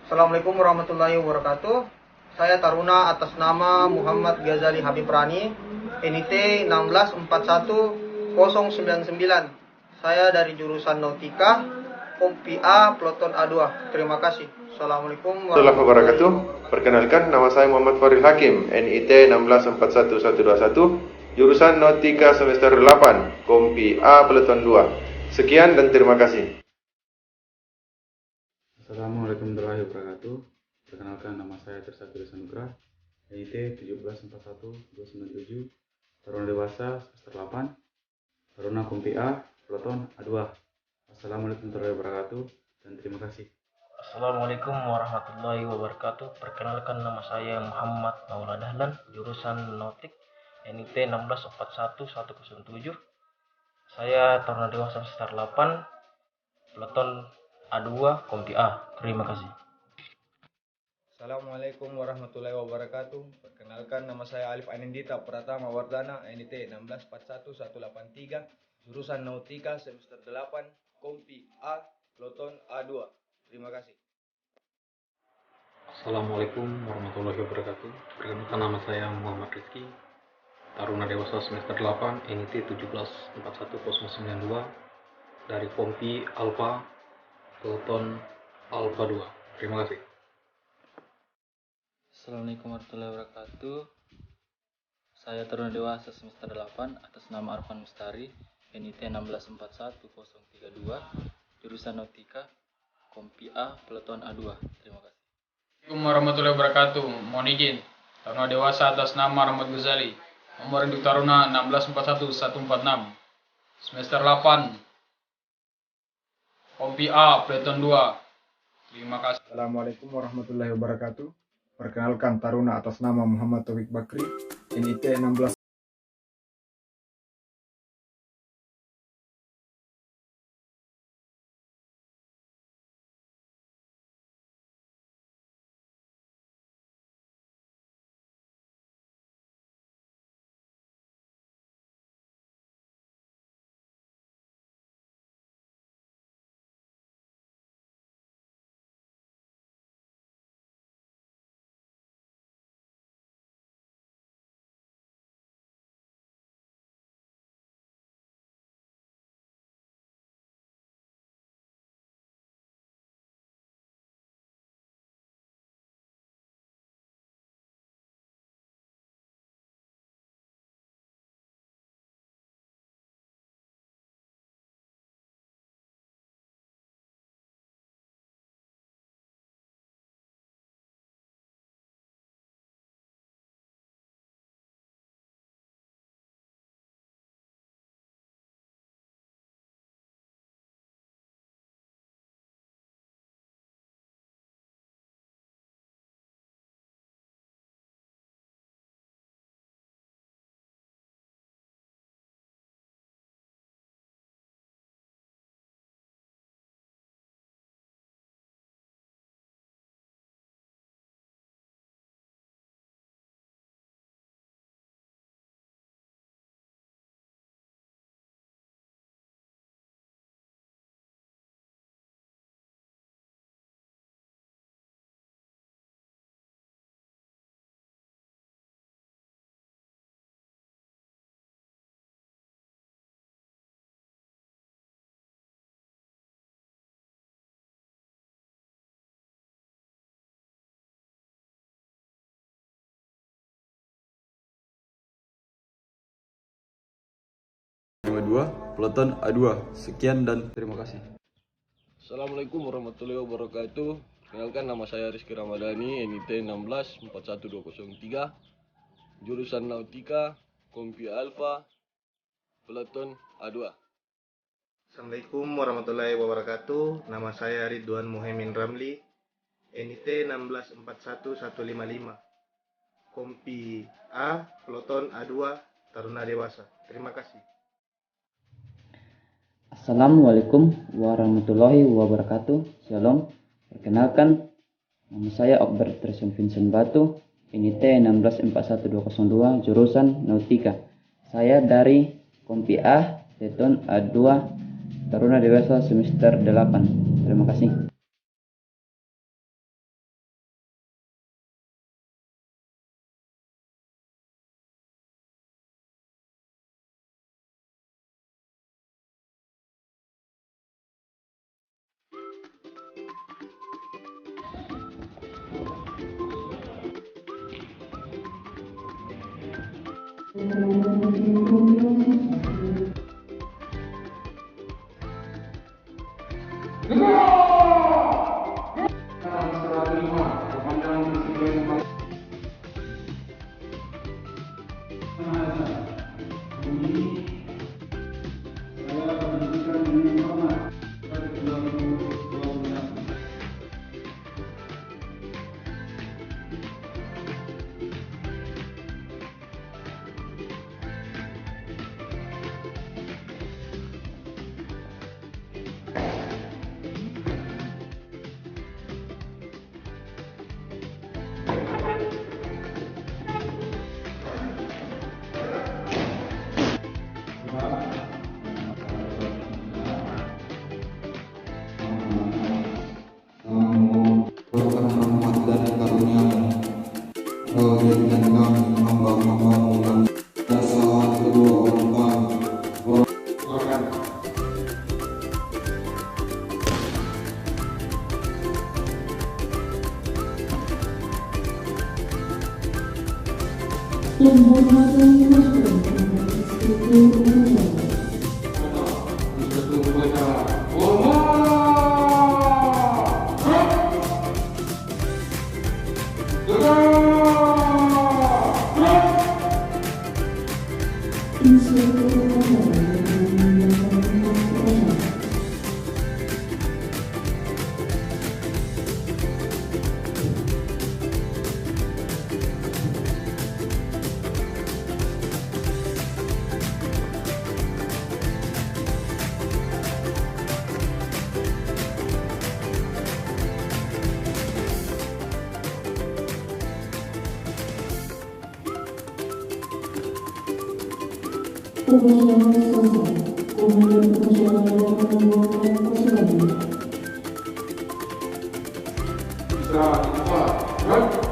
Assalamualaikum warahmatullahi wabarakatuh. Saya Taruna atas nama Muhammad Ghazali Habib Rani, NIT 1641099. Saya dari jurusan Nautika, Kompi A, Ploton A2. Terima kasih. Assalamualaikum Warahmatullahi wabarakatuh. wabarakatuh. Perkenalkan, nama saya Muhammad Faril Hakim, NIT 1641121, jurusan Nautika semester 8, Kompi A, Peleton 2. Sekian dan terima kasih. Assalamualaikum warahmatullahi wabarakatuh. Perkenalkan, nama saya Trisakti Sanugrah, NIT 1711297, Taruna Dewasa semester 8, Taruna Kompi A, Peleton A2. Assalamualaikum warahmatullahi wabarakatuh dan terima kasih. Assalamualaikum warahmatullahi wabarakatuh. Perkenalkan, nama saya Muhammad Maulana Dahlan, jurusan Nautik, NIT 1641107. Saya Taruna Dewasa semester 8, Peleton A2, Kompi A. Terima kasih. Assalamualaikum warahmatullahi wabarakatuh. Perkenalkan, nama saya Alif Anindita Pratama Wardana, NIT 1641183, jurusan Nautika semester 8, Kompi A, Ploton A2. Terima kasih. Assalamualaikum warahmatullahi wabarakatuh. Perkenalkan, nama saya Muhammad Rizky, Taruna Dewasa semester 8, NIT 1741092, dari Kompi Alpha, Peleton Alpha 2. Terima kasih. Assalamualaikum warahmatullahi wabarakatuh. Saya Taruna Dewasa semester 8 atas nama Arfan Mustari, NIT 1641032, jurusan Nautika, Kompi A, Peleton A2. Terima kasih. Assalamualaikum warahmatullahi wabarakatuh. Mohon izin, Taruna Dewasa atas nama Rahmat Ghazali, nomor induk Taruna 1641146, semester 8, Kompi A, Peleton 2. Terima kasih. Assalamualaikum warahmatullahi wabarakatuh. Perkenalkan, Taruna atas nama Muhammad Taufik Bakri, NIT 16. Peleton A2. Sekian dan terima kasih. Assalamualaikum warahmatullahi wabarakatuh. Perkenalkan, nama saya Rizky Ramadhani, NIT 1641203, jurusan Nautika, Kompi Alpha, Peleton A2. Assalamualaikum warahmatullahi wabarakatuh. Nama saya Ridwan Muhammad Ramli, NIT 1641155, Kompi A, Ploton A2, Taruna Dewasa. Terima kasih. Assalamualaikum warahmatullahi wabarakatuh. Shalom. Perkenalkan, nama saya Okber Tresson Vincent Batu, NIT 1641202, jurusan Nautika. Saya dari Kompi A, Peleton A2, Taruna Dewasa semester 8. Terima kasih. Istirahat,